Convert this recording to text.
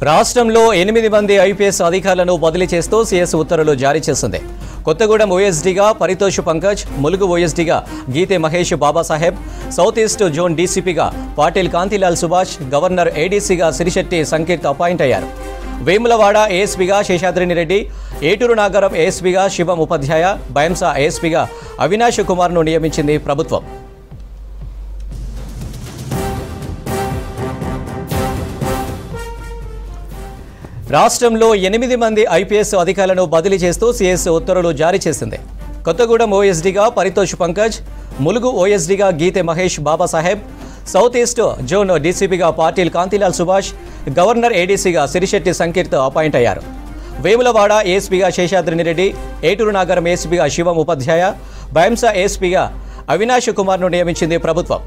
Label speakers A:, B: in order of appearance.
A: రాష్ట్రంలో 8 మంది ఐపీఎస్ అధికారులను బదిలీ చేస్తూ సీఎస్ ఉత్తర్వులు జారీ చేసింది. కొత్తగూడెం ఓఎస్డీగా పరితోష్ పంకజ్, ములుగు ఓఎస్డీగా Gite Mahesh Babasaheb, south east zone డీసీపీగా పాటిల్ కాంతిలాల్ సుభాష్, గవర్నర్ ఏడీసీగా సిరిశెట్టి సంకీర్త్ అపాయింట్ అయ్యారు. వేములవాడ ఏఎస్పీగా శేషాద్రిని రెడ్డి, ఏటూరు నాగరం ఏఎస్పీగా శివం ఉపాధ్యాయ, బైంసా ఏఎస్పీగా అవినాష్ కుమార్ను నియమించింది ప్రభుత్వం. రాష్ట్రంలో 8 మంది ఐపీఎస్ అధికారులను బదిలీ చేస్తూ సీఎస్ ఉత్తర్వులు జారీ చేసింది. కొత్తగూడెం ఓఎస్డీగా పరితోష్ పంకజ్, ములుగు ఓఎస్డీగా Gite Mahesh Babasaheb, south east zone డీసీపీగా పాటిల్ కాంతిలాల్ సుభాష్, గవర్నర్ ఏడీసీగా సిరిశెట్టి సంకీర్త్ అపాయింట్ అయ్యారు. వేములవాడ ఏఎస్పీగా శేషాద్రిని రెడ్డి, ఏటూరు నాగరం ఏఎస్పీగా శివం ఉపాధ్యాయ, బైంసా ఏఎస్పీగా అవినాష్ కుమార్ను నియమించింది ప్రభుత్వం.